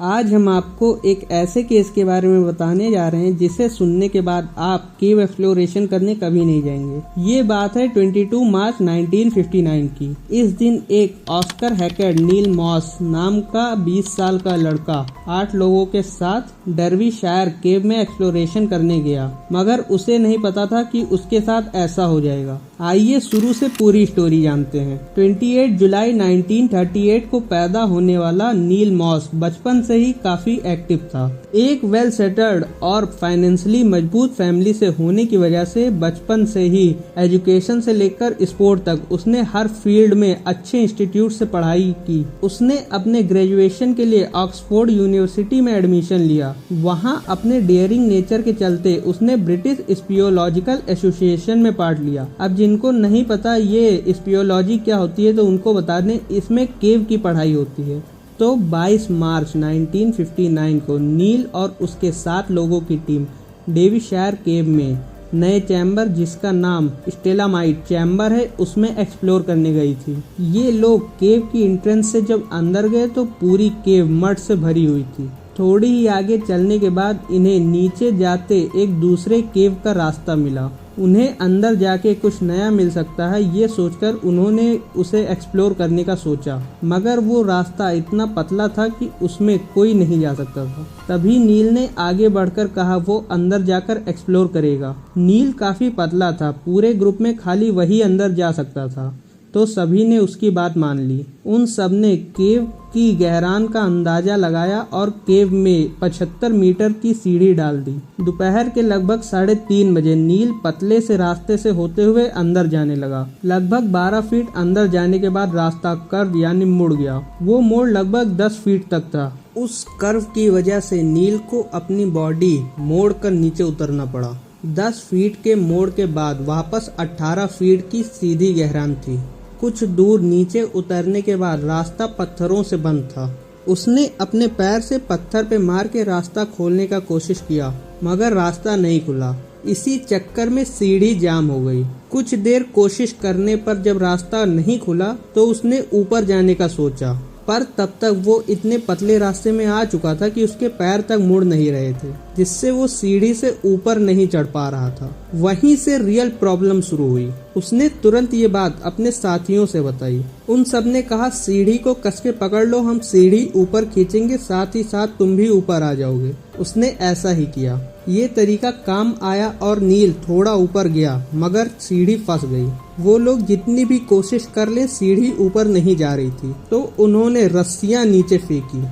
आज हम आपको एक ऐसे केस के बारे में बताने जा रहे हैं जिसे सुनने के बाद आप केव एक्सप्लोरेशन करने कभी नहीं जाएंगे। ये बात है 22 मार्च 1959 की। इस दिन एक ऑस्कर हैकेड नील मॉस नाम का 20 साल का लड़का 8 लोगों के साथ डर्बीशायर केव में एक्सप्लोरेशन करने गया, मगर उसे नहीं पता था कि उसके साथ ऐसा हो जाएगा। आइए शुरू से पूरी स्टोरी जानते हैं। 28 जुलाई 1938 को पैदा होने वाला नील मॉस बचपन से ही काफी एक्टिव था। एक वेल सेटल्ड और फाइनेंशियली मजबूत फैमिली से होने की वजह से बचपन से ही एजुकेशन से लेकर स्पोर्ट तक उसने हर फील्ड में अच्छे इंस्टीट्यूट से पढ़ाई की। उसने अपने ग्रेजुएशन के लिए ऑक्सफोर्ड यूनिवर्सिटी में एडमिशन लिया। वहां अपने डेयरिंग नेचर के चलते उसने ब्रिटिश स्पियोलॉजिकल एसोसिएशन में पार्ट लिया। अब जिनको नहीं पता ये स्पियोलॉजी क्या होती है तो उनको बता दें, इसमें केव की पढ़ाई होती है। तो 22 मार्च 1959 को नील और उसके 7 लोगों की टीम डर्बीशायर केव में नए चैम्बर, जिसका नाम स्टेलामाइट चैम्बर है, उसमें एक्सप्लोर करने गई थी। ये लोग केव की एंट्रेंस से जब अंदर गए तो पूरी केव मड से भरी हुई थी। थोड़ी ही आगे चलने के बाद इन्हें नीचे जाते एक दूसरे केव का रास्ता मिला। उन्हें अंदर जाके कुछ नया मिल सकता है, ये सोचकर उन्होंने उसे एक्सप्लोर करने का सोचा, मगर वो रास्ता इतना पतला था कि उसमें कोई नहीं जा सकता था। तभी नील ने आगे बढ़कर कहा वो अंदर जाकर एक्सप्लोर करेगा। नील काफी पतला था, पूरे ग्रुप में खाली वही अंदर जा सकता था, तो सभी ने उसकी बात मान ली। उन सब ने केव की गहराई का अंदाजा लगाया और केव में 75 मीटर की सीढ़ी डाल दी। दोपहर के लगभग 3:30 बजे नील पतले से रास्ते से होते हुए अंदर जाने लगा। लगभग 12 फीट अंदर जाने के बाद रास्ता कर्व यानी मुड़ गया। वो मोड़ लगभग 10 फीट तक था। उस कर्व की वजह से नील को अपनी बॉडी मोड़ कर नीचे उतरना पड़ा। 10 फीट के मोड़ के बाद वापस 18 फीट की सीधी गहराई थी। कुछ दूर नीचे उतरने के बाद रास्ता पत्थरों से बंद था। उसने अपने पैर से पत्थर पे मार के रास्ता खोलने का कोशिश किया, मगर रास्ता नहीं खुला। इसी चक्कर में सीढ़ी जाम हो गई। कुछ देर कोशिश करने पर जब रास्ता नहीं खुला तो उसने ऊपर जाने का सोचा, पर तब तक वो इतने पतले रास्ते में आ चुका था कि उसके पैर तक मुड़ नहीं रहे थे, जिससे वो सीढ़ी से ऊपर नहीं चढ़ पा रहा था। वहीं से रियल प्रॉब्लम शुरू हुई। उसने तुरंत ये बात अपने साथियों से बताई। उन सब ने कहा सीढ़ी को कस के पकड़ लो, हम सीढ़ी ऊपर खींचेंगे, साथ ही साथ तुम भी ऊपर आ जाओगे। उसने ऐसा ही किया। ये तरीका काम आया और नील थोड़ा ऊपर गया, मगर सीढ़ी फंस गई। वो लोग जितनी भी कोशिश कर ले सीढ़ी ऊपर नहीं जा रही थी, तो उन्होंने रस्सियां नीचे फेंकी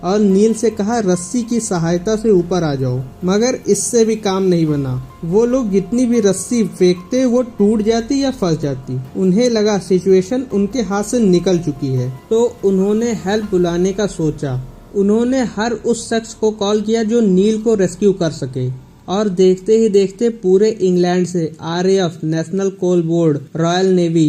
और नील से कहा रस्सी की सहायता से ऊपर आ जाओ, मगर इससे भी काम नहीं बना। वो लोग जितनी भी रस्सी फेंकते वो टूट जाती या फंस जाती। उन्हें लगा सिचुएशन उनके हाथ से निकल चुकी है, तो उन्होंने हेल्प बुलाने का सोचा। उन्होंने हर उस शख्स को कॉल किया जो नील को रेस्क्यू कर सके, और देखते ही देखते पूरे इंग्लैंड से RAF, national coal board, royal navy,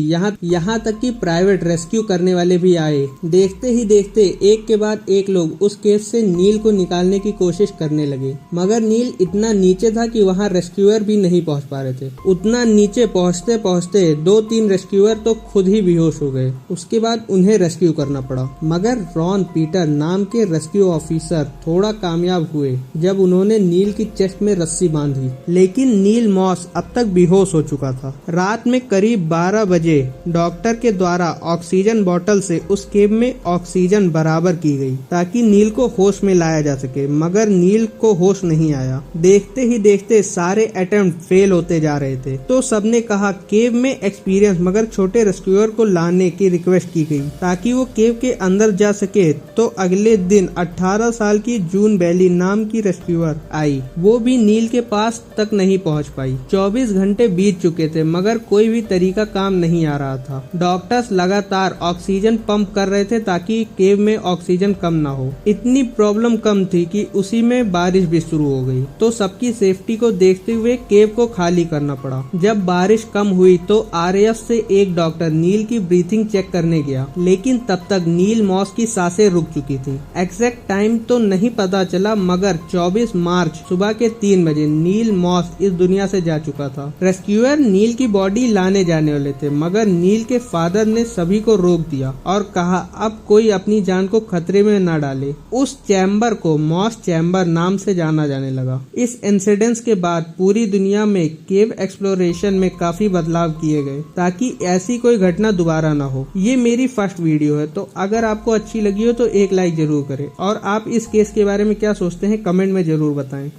यहाँ तक कि प्राइवेट रेस्क्यू करने वाले भी आए। देखते ही देखते एक के बाद एक लोग उस केस से नील को निकालने की कोशिश करने लगे, मगर नील इतना नीचे था कि वहाँ रेस्क्यूअर भी नहीं पहुँच पा रहे थे। उतना नीचे पहुँचते पहुँचते 2-3 रेस्क्यूअर तो खुद ही बेहोश हो गए। उसके बाद उन्हें रेस्क्यू करना पड़ा, मगर रॉन पीटर नाम के रेस्क्यू ऑफिसर थोड़ा कामयाब हुए जब उन्होंने नील की चेस्ट में रस्सी बांधी। लेकिन नील मॉस अब तक बेहोश हो चुका था। रात में करीब 12 बजे डॉक्टर के द्वारा ऑक्सीजन बोतल से उस केव में ऑक्सीजन बराबर की गई ताकि नील को होश में लाया जा सके, मगर नील को होश नहीं आया। देखते ही देखते सारे अटेम्प्ट फेल होते जा रहे थे, तो सबने कहा केव में एक्सपीरियंस मगर छोटे रेस्क्यूअर को लाने की रिक्वेस्ट की गई ताकि वो केव के अंदर जा सके। तो अगले दिन 18 साल की जून बैली नाम की रेस्क्यूअर आई। वो भी नील के पास तक नहीं पहुंच पाई। 24 घंटे बीत चुके थे, मगर कोई भी तरीका काम नहीं आ रहा था। डॉक्टर्स लगातार ऑक्सीजन पंप कर रहे थे ताकि केव में ऑक्सीजन कम ना हो। इतनी प्रॉब्लम कम थी कि उसी में बारिश भी शुरू हो गई, तो सबकी सेफ्टी को देखते हुए केव को खाली करना पड़ा। जब बारिश कम हुई तो RAF से एक डॉक्टर नील की ब्रीथिंग चेक करने गया, लेकिन तब तक नील मॉस की सांसें रुक चुकी थी। एग्जैक्ट टाइम तो नहीं पता चला, मगर 24 मार्च सुबह के 3 बजे नील मॉस इस दुनिया से जा चुका था। रेस्क्यूअर नील की बॉडी लाने जाने वाले थे, मगर नील के फादर ने सभी को रोक दिया और कहा अब कोई अपनी जान को खतरे में न डाले। उस चैम्बर को मॉस चैम्बर नाम से जाना जाने लगा। इस इंसिडेंस के बाद पूरी दुनिया में केव एक्सप्लोरेशन में काफी बदलाव किए गए ताकि ऐसी कोई घटना दोबारा ना हो। ये मेरी फर्स्ट वीडियो है, तो अगर आपको अच्छी लगी हो तो एक लाइक जरूर करें और आप इस केस के बारे में क्या सोचते हैं कमेंट में जरूर बताएं।